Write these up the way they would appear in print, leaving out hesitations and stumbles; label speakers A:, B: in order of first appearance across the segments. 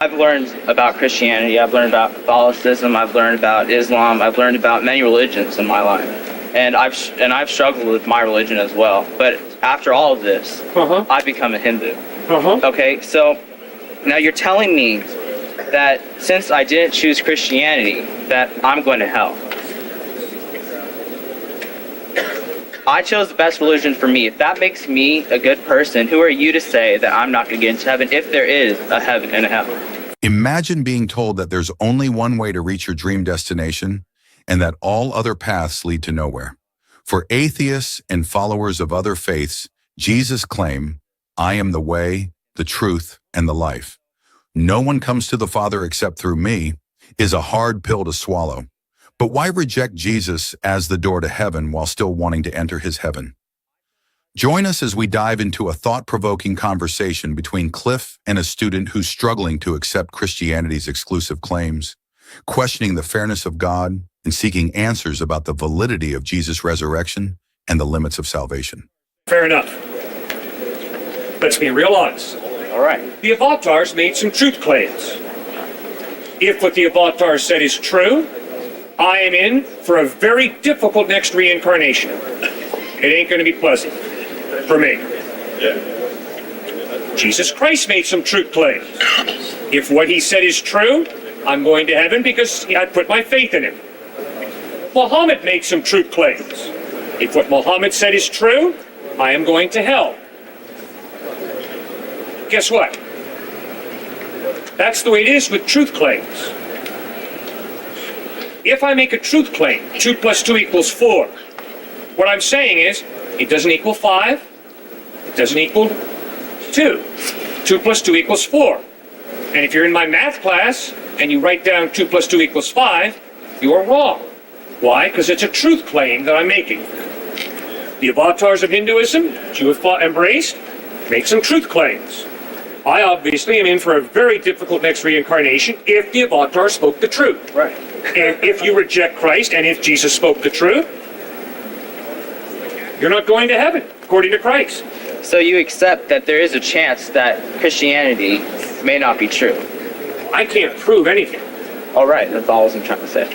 A: I've learned about Christianity, I've learned about Catholicism, I've learned about Islam, I've learned about many religions in my life. And I've struggled with my religion as well. But after all of this, I've become a Hindu. Okay, so now you're telling me that since I didn't choose Christianity, that I'm going to hell. I chose the best religion for me. If that makes me a good person, who are you to say that I'm not going to get into heaven if there is a heaven and a hell?
B: Imagine being told that there's only one way to reach your dream destination and that all other paths lead to nowhere. For atheists and followers of other faiths, Jesus' claim, "I am the way, the truth, and the life. No one comes to the Father except through me," is a hard pill to swallow. But why reject Jesus as the door to heaven while still wanting to enter his heaven? Join us as we dive into a thought-provoking conversation between Cliff and a student who's struggling to accept Christianity's exclusive claims, questioning the fairness of God, and seeking answers about the validity of Jesus' resurrection and the limits of salvation.
C: Fair enough. Let's be real honest.
A: All right.
C: The avatars made some truth claims. If what the avatars said is true, I am in for a very difficult next reincarnation. It ain't going to be pleasant for me. Jesus Christ made some truth claims. If what he said is true, I'm going to heaven because I put my faith in him. Muhammad made some truth claims. If what Muhammad said is true, I am going to hell. Guess what? That's the way it is with truth claims. If I make a truth claim, 2 plus 2 equals 4, what I'm saying is, it doesn't equal 5, it doesn't equal 2. 2 plus 2 equals 4. And if you're in my math class and you write down 2 plus 2 equals 5, you are wrong. Why? Because it's a truth claim that I'm making. The avatars of Hinduism, that you have embraced, make some truth claims. I obviously am in for a very difficult next reincarnation if the avatar spoke the truth.
A: Right.
C: And if you reject Christ and if Jesus spoke the truth, you're not going to heaven, according to Christ.
A: So you accept that there is a chance that Christianity may not be true.
C: I can't prove anything.
A: All right, that's all I was trying to say.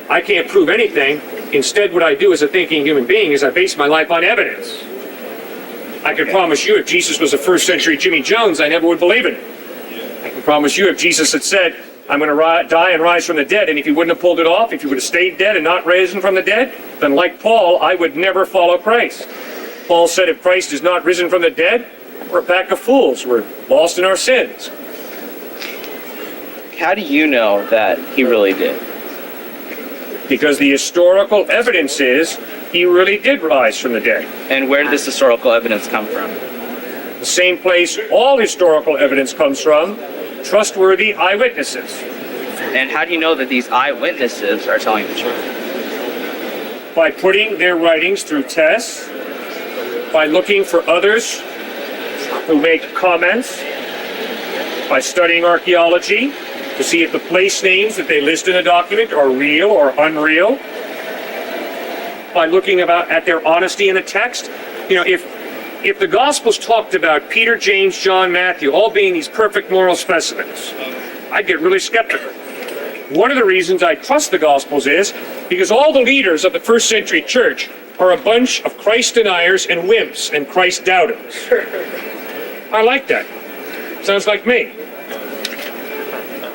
C: I can't prove anything. Instead, what I do as a thinking human being is I base my life on evidence. I can promise you if Jesus was a first century Jimmy Jones, I never would believe in it. I can promise you if Jesus had said, I'm going to die and rise from the dead, and if he wouldn't have pulled it off, if he would have stayed dead and not risen from the dead, then like Paul, I would never follow Christ. Paul said if Christ is not risen from the dead, we're a pack of fools. We're lost in our sins.
A: How do you know that he really did?
C: Because the historical evidence is he really did rise from the dead.
A: And where did this historical evidence come from?
C: The same place all historical evidence comes from, trustworthy eyewitnesses.
A: And how do you know that these eyewitnesses are telling the truth?
C: By putting their writings through tests, by looking for others who make comments, by studying archaeology to see if the place names that they list in a document are real or unreal, by looking at their honesty in the text. You know, if the Gospels talked about Peter, James, John, Matthew all being these perfect moral specimens, I'd get really skeptical. One of the reasons I trust the Gospels is because all the leaders of the first century church are a bunch of Christ deniers and wimps and Christ doubters. I like that. Sounds like me.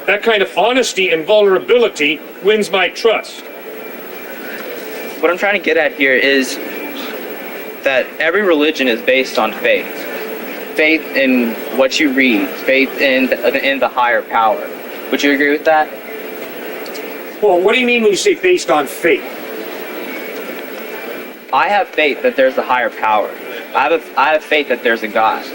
C: That kind of honesty and vulnerability wins my trust.
A: What I'm trying to get at here is that every religion is based on faith. Faith in what you read, faith in the higher power. Would you agree with that?
C: Well, what do you mean when you say based on faith?
A: I have faith that there's a higher power. I have faith that there's a God.